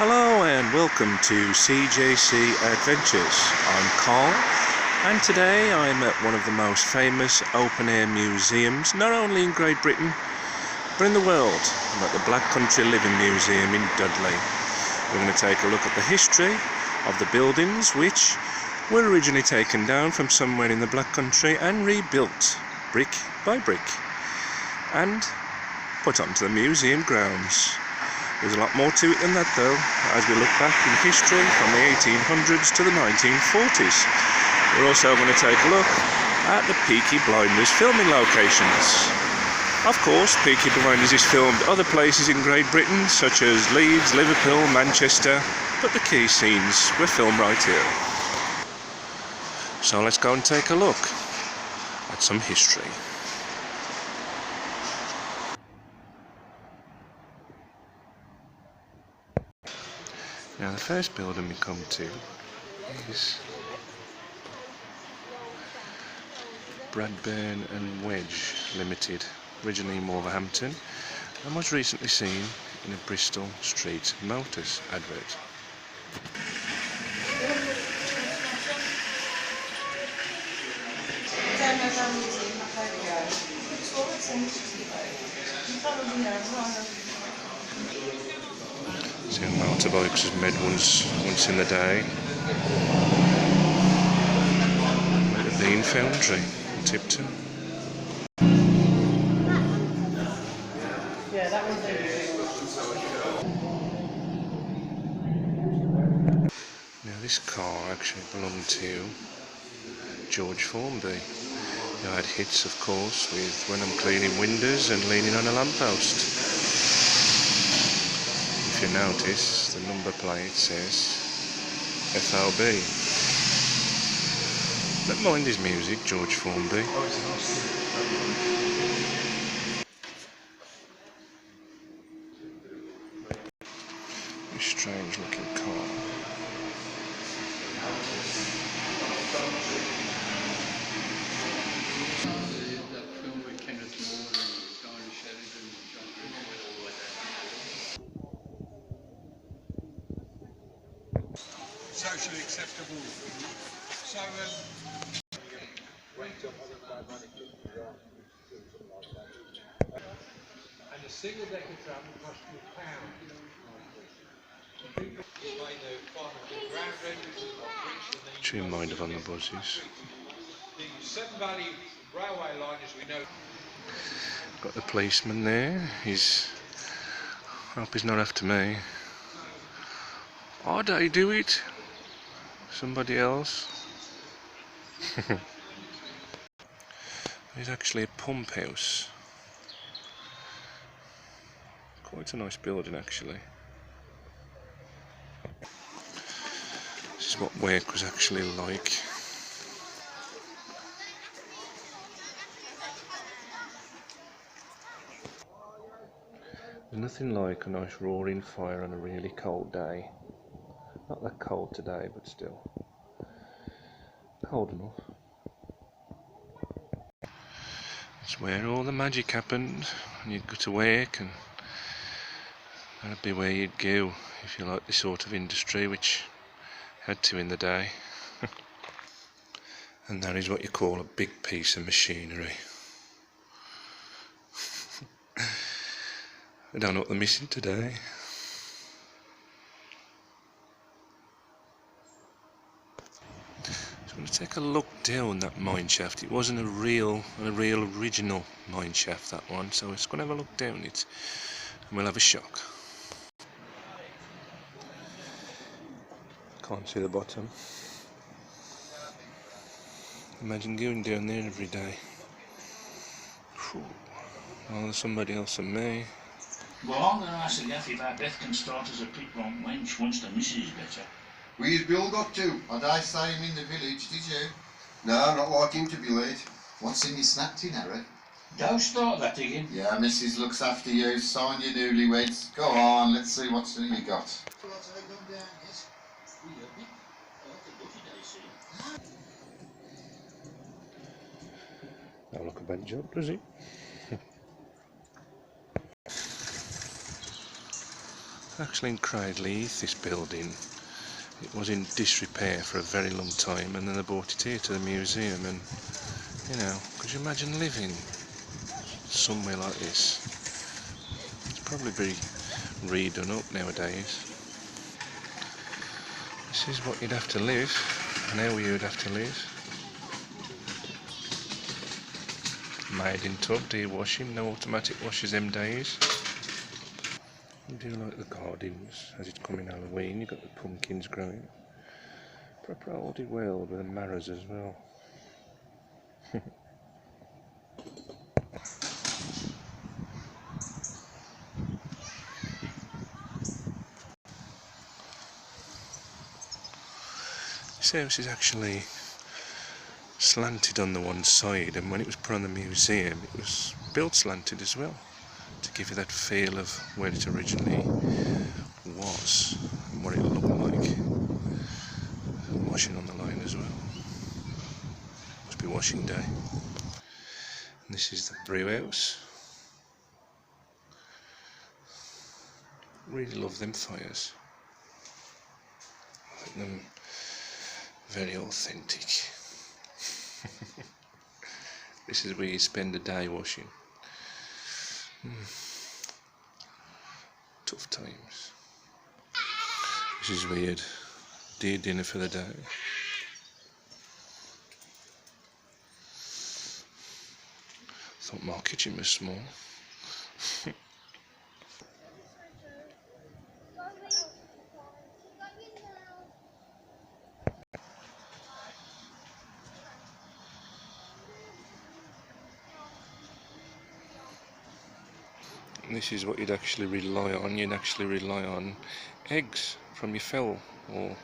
Hello and welcome to CJC Adventures. I'm Carl and today I'm at one of the most famous open-air museums, not only in Great Britain but in the world. I'm at the Black Country Living Museum in Dudley. We're going to take a look at the history of the buildings which were originally taken down from somewhere in the Black Country and rebuilt brick by brick and put onto the museum grounds. There's a lot more to it than that though, as we look back in history from the 1800s to the 1940s. We're also going to take a look at the Peaky Blindness filming locations. Of course, Peaky Blindness is filmed other places in Great Britain, such as Leeds, Liverpool, Manchester, but the key scenes were filmed right here. So let's go and take a look at some history. Now the first building we come to is Bradburn and Wedge Limited, originally in Wolverhampton and was recently seen in a Bristol Street Motors advert. So motorbikes was made once in the day. The Bean Foundry in Tipton. Yeah, that was Now this car actually belonged to George Formby, who had hits of course with When I'm Cleaning Windows and Leaning on a Lamppost. If you notice, the number plate says FOB. Don't mind his music, George Formby. A strange looking car. Socially acceptable. So, and a single decker tram will cost you £1. Which you mind of on the buses. The Severn Valley Railway line, as we know. Got the policeman there. Hope he's not after me. Or did I do it? Somebody else? There's actually a pump house. Quite a nice building actually. This is what work was actually like. There's nothing like a nice roaring fire on a really cold day. Not that cold today, but still cold enough. It's where all the magic happened, and you'd go to work, and that'd be where you'd go if you like this sort of industry, which had to in the day. And that is what you call a big piece of machinery. I don't know what they're missing today. So I'm going to take a look down that mine shaft. It wasn't a real original mine shaft, that one, so it's going to have a look down it and we'll have a shock. Can't see the bottom. Imagine going down there every day. Well, there's somebody else than me. Well, I'm going to ask the gaff if our Beth can start as a pit wrong wench once the missus is better. Where's Bill got to? I saw him in the village, did you? No, not like him to be late. What's in your snack tin, Harry? Don't start that again. Yeah, Mrs. looks after you, sign your newlyweds. Go on, let's see what's in you got. Don't look a bad job, does it? Actually in Craigleith, this building, it was in disrepair for a very long time, and then they brought it here to the museum. And you know, could you imagine living somewhere like this? It's probably be redone up nowadays. This is what you'd have to live, and how you'd have to live. Made in tub, de-washing, no automatic washers them days. I do like the gardens as it's coming Halloween. You've got the pumpkins growing. Proper oldie world with the marrows as well. This house is actually slanted on the one side, and when it was put on the museum it was built slanted as well, to give you that feel of where it originally was and what it looked like. Washing on the line as well. Must be washing day. And this is the brew house. Really love them fires. I think them very authentic. This is where you spend a day washing. Tough times. This is weird. Do dinner for the day. Thought my kitchen was small. This is what you'd actually rely on. You'd actually rely on eggs from your fowl, or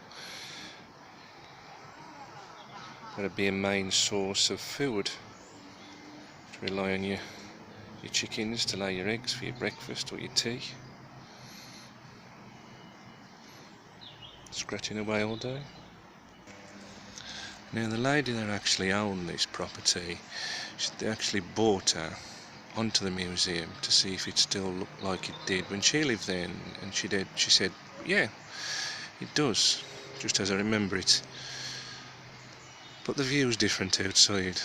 that'd be a main source of food. To rely on your chickens to lay your eggs for your breakfast or your tea. Scratching away all day. Now the lady that actually owned this property, they actually bought her onto the museum to see if it still looked like it did when she lived there, and she did. She said, yeah, it does, just as I remember it, but the view's different outside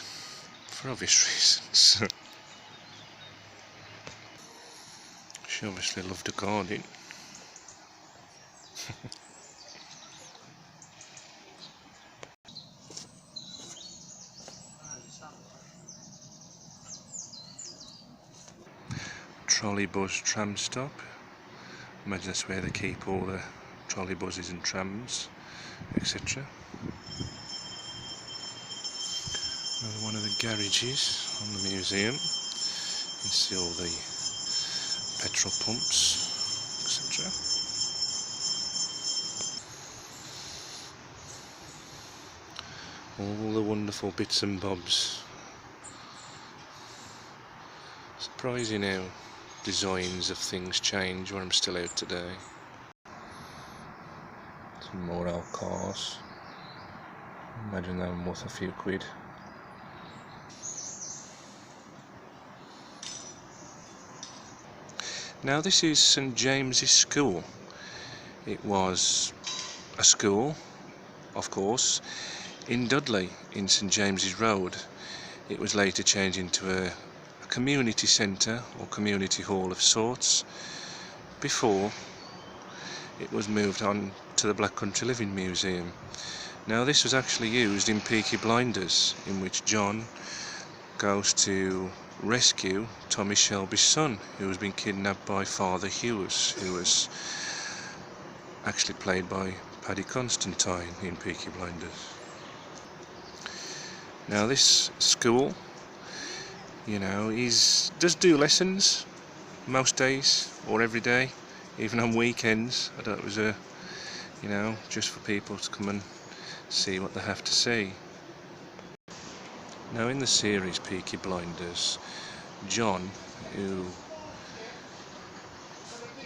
for obvious reasons. She obviously loved a garden. Trolley bus tram stop. Imagine that's where they keep all the trolley buses and trams, etc. Another one of the garages on the museum. You can see all the petrol pumps, etc. All the wonderful bits and bobs. Surprising how designs of things change when I'm still out today. Some more old cars. Imagine them worth a few quid. Now this is St James's School. It was a school, of course, in Dudley, in St James's Road. It was later changed into a community centre or community hall of sorts before it was moved on to the Black Country Living Museum. Now this was actually used in Peaky Blindness, in which John goes to rescue Tommy Shelby's son, who has been kidnapped by Father Hughes, who was actually played by Paddy Constantine in Peaky Blindness. Now this school, you know, does do lessons most days or every day, even on weekends. I thought it was you know, just for people to come and see what they have to see. Now in the series Peaky Blinders, John, who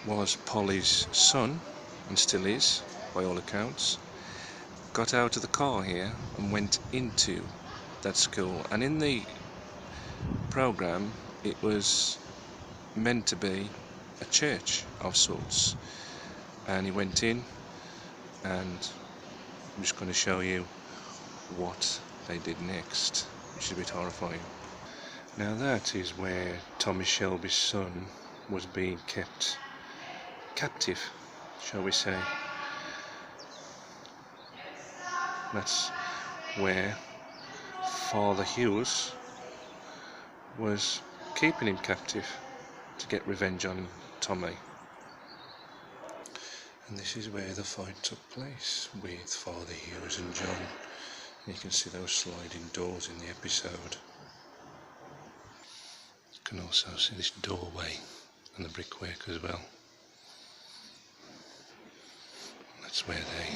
was Polly's son and still is by all accounts, got out of the car here and went into that school, and in the programme it was meant to be a church of sorts, and he went in, and I'm just going to show you what they did next, which is a bit horrifying. Now that is where Tommy Shelby's son was being kept captive, shall we say. That's where Father Hughes was keeping him captive to get revenge on Tommy. And this is where the fight took place with Father Hughes and John. You can see those sliding doors in the episode. You can also see this doorway and the brickwork as well. That's where they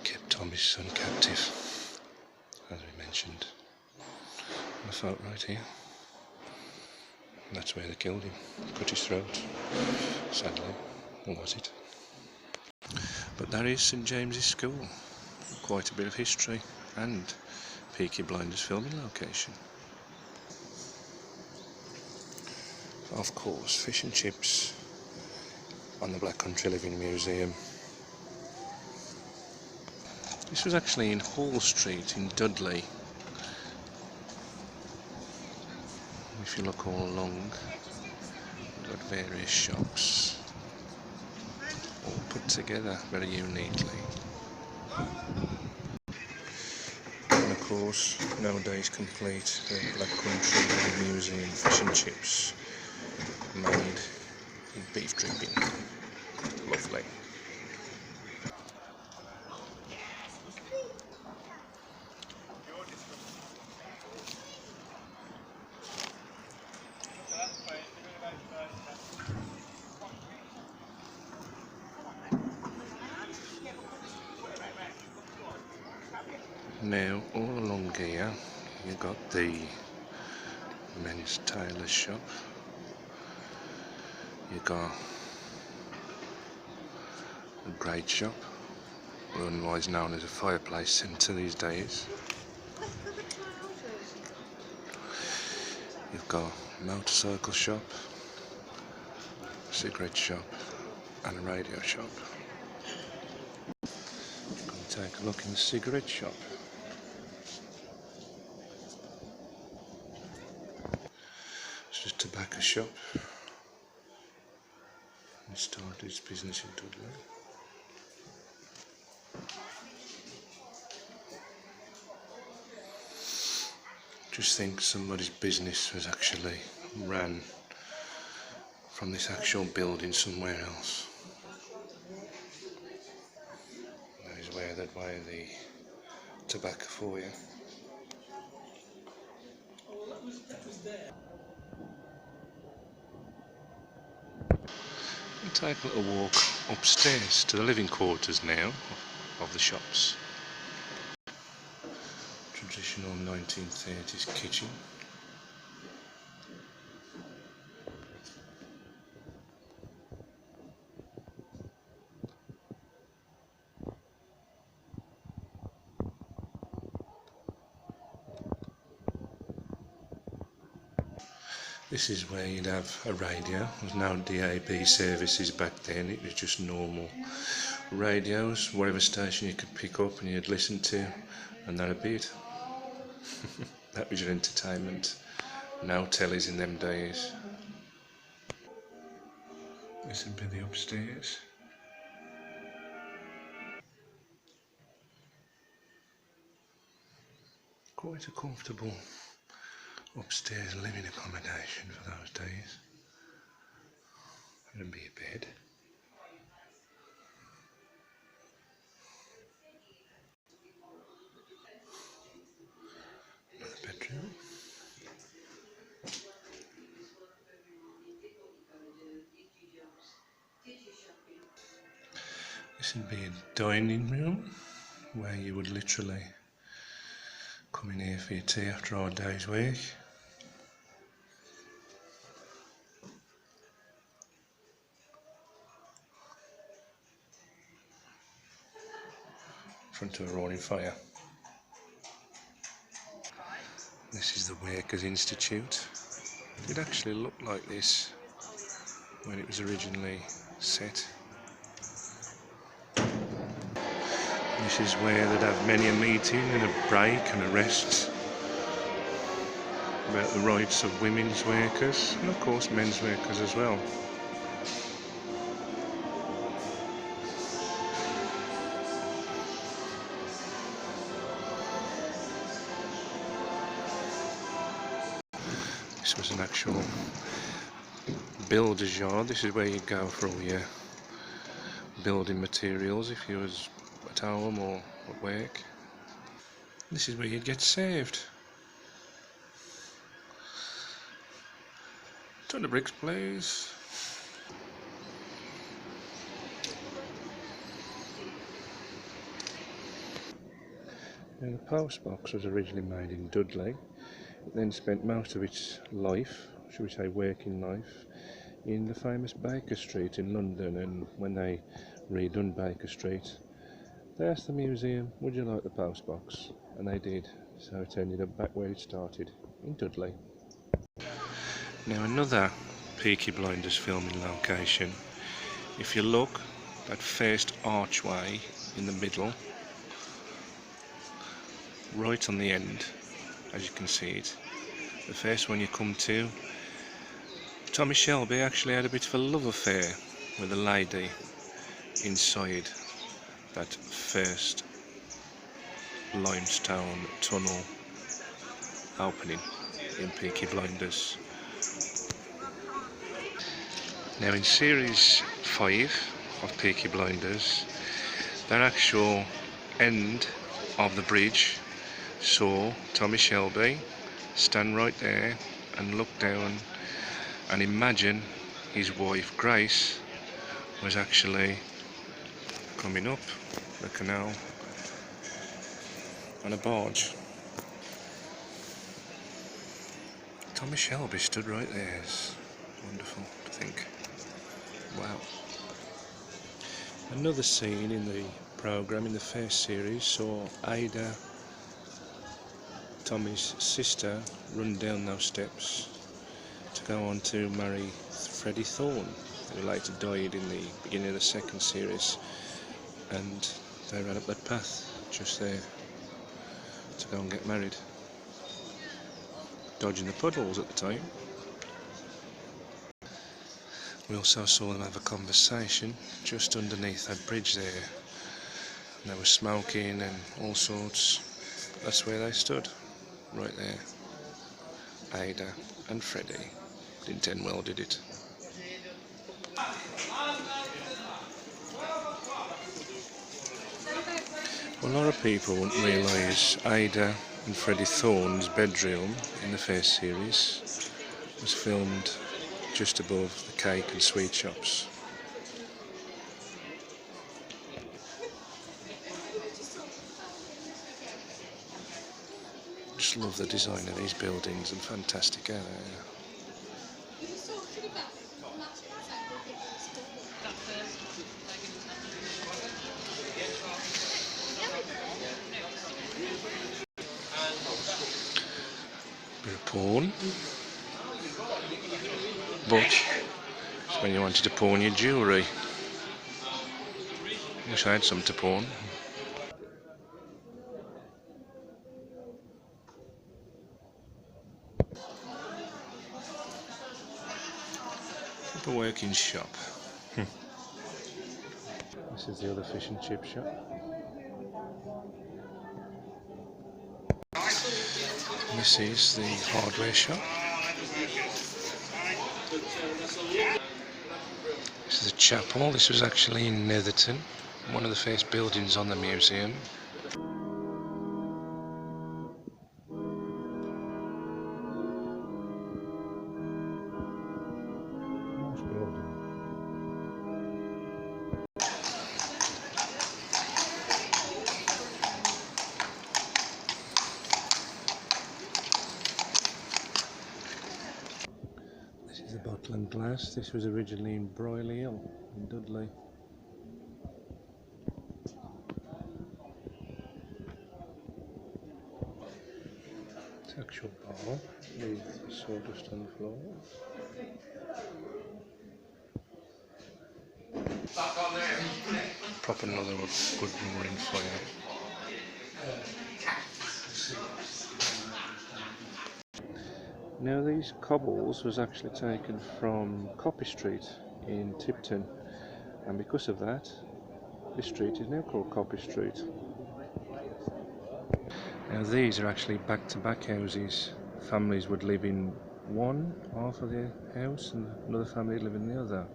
kept Tommy's son captive, as we mentioned. And the folk right here. And that's where they killed him, cut his throat, sadly, or was it? But that is St James's School, quite a bit of history, and Peaky Blindness filming location. Of course, fish and chips on the Black Country Living Museum. This was actually in Hall Street in Dudley. If you look all along, you've got various shops, all put together very uniquely. And of course, nowadays complete, the Black Country Living Museum fish and chips made in beef dripping. Lovely. Now, all along here, you've got the men's tailor shop. You've got a grade shop, otherwise known as a fireplace centre these days. You've got a motorcycle shop, a cigarette shop, and a radio shop. Going to take a look in the cigarette shop. It's just a tobacco shop. He started his business in Dudley. Just think somebody's business was actually ran from this actual building somewhere else. That is where they'd weigh the tobacco for you. We'll take a little walk upstairs to the living quarters now of the shops. Traditional 1930s kitchen. This is where you'd have a radio. There's no DAB services back then, it was just normal radios, whatever station you could pick up and you'd listen to, and that'd be it. That was your entertainment. No tellies in them days. This would be the upstairs. Quite a comfortable upstairs living accommodation for those days. There'd be a bed. Another bedroom. This would be a dining room where you would literally come in here for your tea after our day's work. In front of a roaring fire. This is the Workers' Institute. It did actually look like this when it was originally set. This is where they'd have many a meeting and a break and a rest about the rights of women's workers and of course men's workers as well. This was an actual builder's yard. This is where you go for all your building materials if you was at home or at work. This is where you'd get saved. Turn the bricks, please. Now, the post box was originally made in Dudley. It then spent most of its life, should we say working life, in the famous Baker Street in London, and when they redone Baker Street they asked the museum, would you like the post box? And they did, so it ended up back where it started, in Dudley. Now another Peaky Blinders filming location. If you look, that first archway in the middle, right on the end, as you can see it, the first one you come to, Tommy Shelby actually had a bit of a love affair with a lady inside that first limestone tunnel opening in Peaky Blinders. Now in series 5 of Peaky Blinders, that actual end of the bridge saw Tommy Shelby stand right there and look down and imagine his wife Grace was actually coming up the canal on a barge. Tommy Shelby stood right there. It's wonderful to think. Wow. Another scene in the programme in the first series saw Ada, Tommy's sister, run down those steps to go on to marry Freddie Thorne, who later died in the beginning of the second series, and they ran up that path just there to go and get married, dodging the puddles at the time. We also saw them have a conversation just underneath that bridge there, and they were smoking and all sorts. That's where they stood, right there. Ada and Freddie. Didn't end well, did it? Well, a lot of people wouldn't realise Ada and Freddie Thorne's bedroom in the first series was filmed just above the cake and sweet shops. Just love the design of these buildings, and fantastic area. Bit of pawn, but it's when you wanted to pawn your jewellery. Wish I had some to pawn. A working shop. This is the other fish and chip shop. This is the hardware shop. This is a chapel. This was actually in Netherton, one of the first buildings on the museum. The bottle and glass. This was originally in Broyley Hill in Dudley. It's actual bar with sawdust on the floor. Back on there. prop another good roaring fire. Now these cobbles was actually taken from Copy Street in Tipton, and because of that this street is now called Copy Street. Now these are actually back-to-back houses. Families would live in one half of the house and another family would live in the other.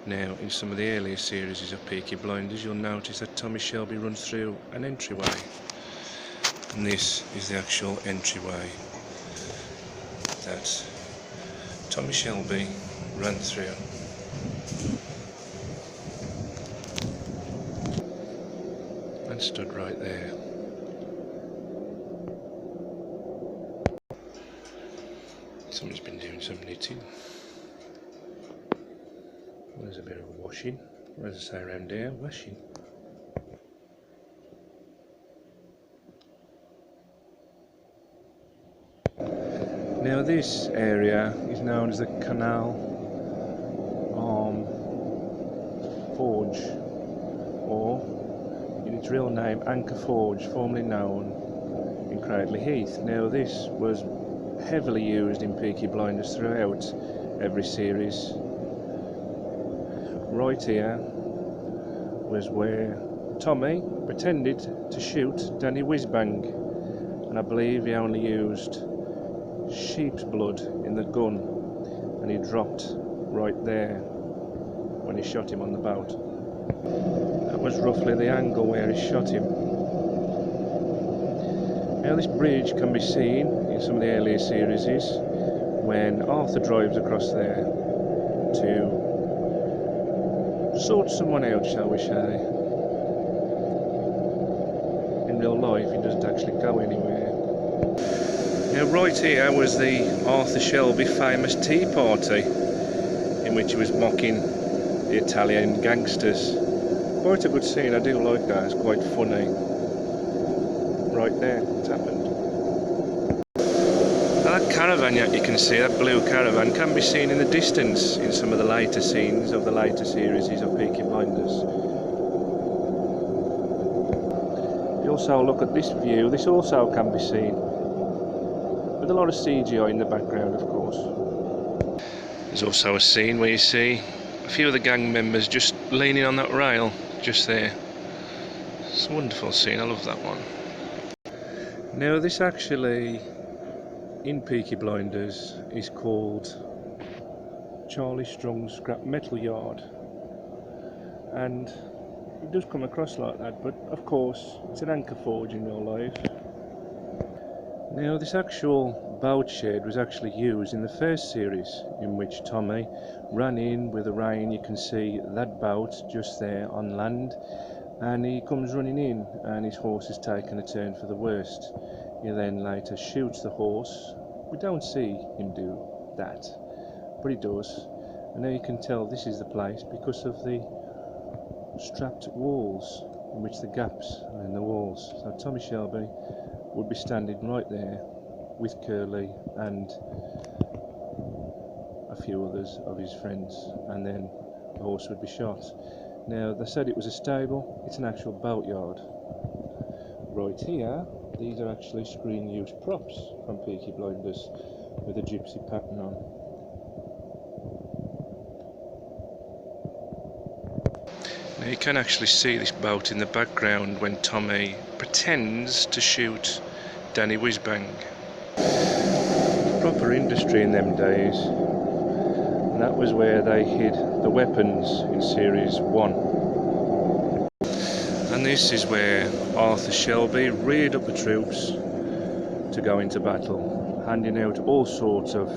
Now in some of the earlier series of Peaky Blinders you'll notice that Tommy Shelby runs through an entryway, and this is the actual entryway that Tommy Shelby ran through. And stood right there. Somebody's been doing some knitting. There's a bit of washing, or as I say around here, washing. Now this area is known as the Canal Forge, or in its real name Anchor Forge, formerly known in Cradley Heath. Now this was heavily used in Peaky Blinders throughout every series. Right here was where Tommy pretended to shoot Danny Wizzbang, and I believe he only used sheep's blood in the gun, and he dropped right there when he shot him on the boat. That was roughly the angle where he shot him. Now this bridge can be seen in some of the earlier series when Arthur drives across there to sort someone out, shall we say. In real life he doesn't actually go anywhere. Now right here was the Arthur Shelby famous tea party in which he was mocking the Italian gangsters. Quite a good scene, I do like that, it's quite funny. Right there, it's happened. Now that caravan you can see, that blue caravan, can be seen in the distance in some of the later scenes of the later series of Peaky Blinders. You also look at this view, this also can be seen, with a lot of CGI in the background of course. There's also a scene where you see a few of the gang members just leaning on that rail, just there. It's a wonderful scene, I love that one. Now this actually, in Peaky Blinders, is called Charlie Strong's Scrap Metal Yard, and it does come across like that, but of course it's an anchor forge in real life. Now this actual boat shed was actually used in the first series, in which Tommy ran in with the rain. You can see that boat just there on land, and he comes running in and his horse is taking a turn for the worst. He then later shoots the horse. We don't see him do that, but he does, and now you can tell this is the place because of the strapped walls in which the gaps are in the walls. So Tommy Shelby would be standing right there with Curly and a few others of his friends, and then the horse would be shot. Now they said it was a stable, it's an actual boatyard. Right here, these are actually screen used props from Peaky Blinders with a gypsy pattern on. Now you can actually see this boat in the background when Tommy pretends to shoot Danny Wizzbang. Proper industry in them days, and that was where they hid the weapons in series 1. And this is where Arthur Shelby reared up the troops to go into battle, handing out all sorts of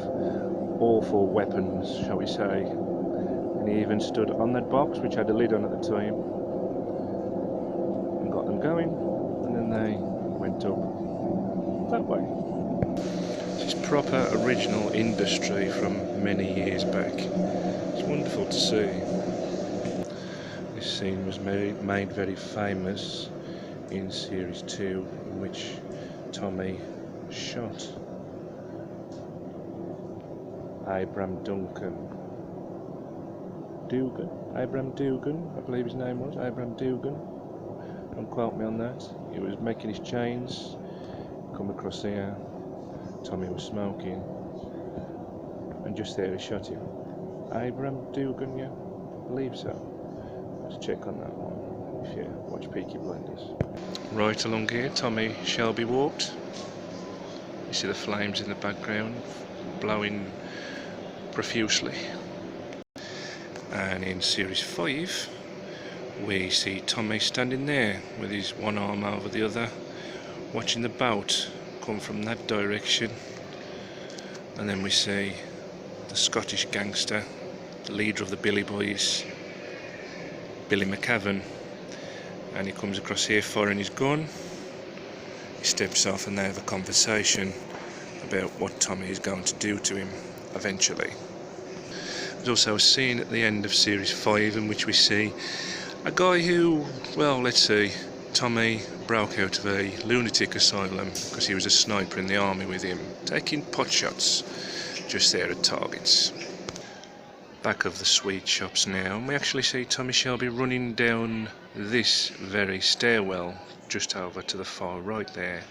awful weapons, shall we say. And he even stood on that box, which had a lid on at the time, and got them going, and then they went up that way. This is proper original industry from many years back. It's wonderful to see. This scene was made very famous in series 2, in which Tommy shot Abraham Duncan. Abraham Dugan, I believe his name was, Abraham Dugan. Don't quote me on that. He was making his chains, come across here, Tommy was smoking, and just there he shot him. Abraham Dugan, yeah? I believe so. Let's check on that one, if you watch Peaky Blindness. Right along here, Tommy Shelby walked. You see the flames in the background, blowing profusely. And in series 5, we see Tommy standing there with his one arm over the other, watching the boat come from that direction. And then we see the Scottish gangster, the leader of the Billy Boys, Billy McCavan, and he comes across here firing his gun. He steps off and they have a conversation about what Tommy is going to do to him eventually. There's also a scene at the end of series 5 in which we see a guy who, well, let's see, Tommy broke out of a lunatic asylum because he was a sniper in the army with him, taking pot shots just there at targets. Back of the sweet shops now, and we actually see Tommy Shelby running down this very stairwell just over to the far right there.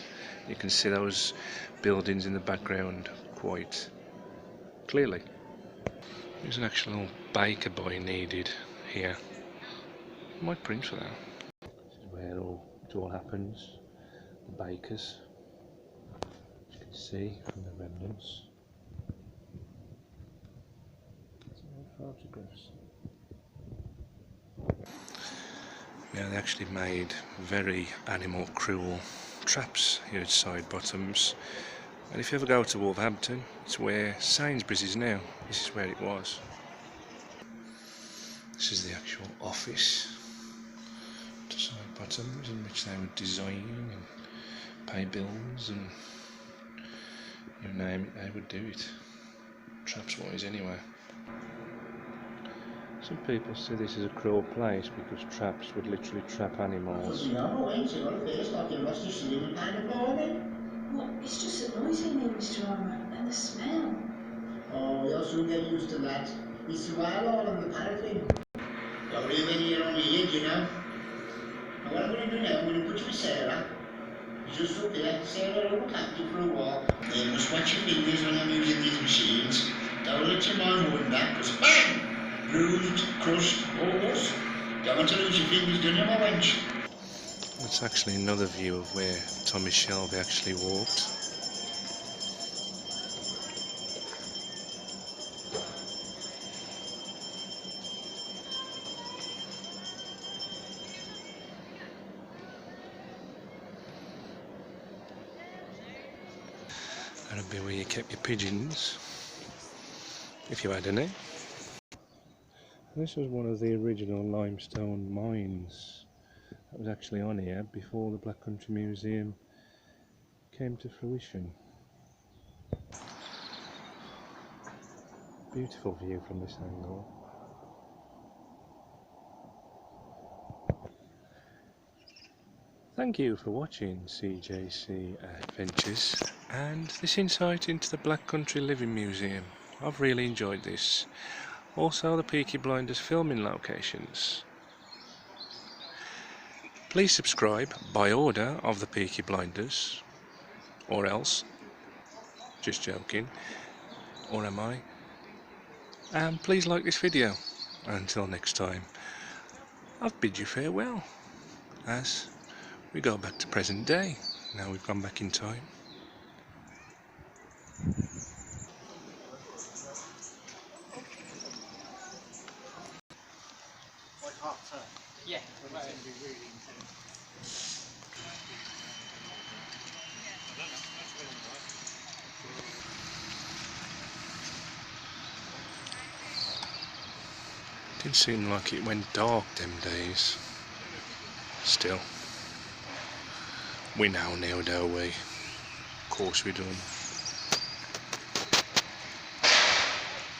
You can see those buildings in the background quite clearly. There's an actual baker boy needed here. Might print for that. This is where it all happens. The bakers, as you can see from the remnants. Photographs. Now they actually made very animal cruel traps here at Side Bottoms, and if you ever go to Wolverhampton, it's where Sainsbury's is now. This is where it was. This is the actual office to Side Bottoms, in which they would design and pay bills and you name it, they would do it. Traps wise anyway. Some people see this as a cruel place because traps would literally trap animals. What? It's just annoying me, Mr. Armour, and the smell. Oh, you'll soon get used to that. It's too all on the paraffin. You're even here on the edge, you know. Now what I'm going to do now, I'm going to put you with Sarah. Just up there, Sarah will take you for a walk. Then just watch your fingers when I'm using these machines. Don't let your mind hold back, because bang! Bruised, crushed, almost. Don't want to lose your fingers, don't you, my wench? That's actually another view of where Tommy Shelby actually walked. That'd be where you kept your pigeons, if you had any. This was one of the original limestone mines that was actually on here before the Black Country Museum came to fruition. Beautiful view from this angle. Thank you for watching CJC Adventures and this insight into the Black Country Living Museum. I've really enjoyed this. Also the Peaky Blinders filming locations. Please subscribe by order of the Peaky Blinders, or else, just joking, or am I? And please like this video. Until next time, I've bid you farewell, as we go back to present day. Now we've gone back in time. Yeah. Didn't seem like it went dark them days. Still, we know now, don't we? Of course we don't.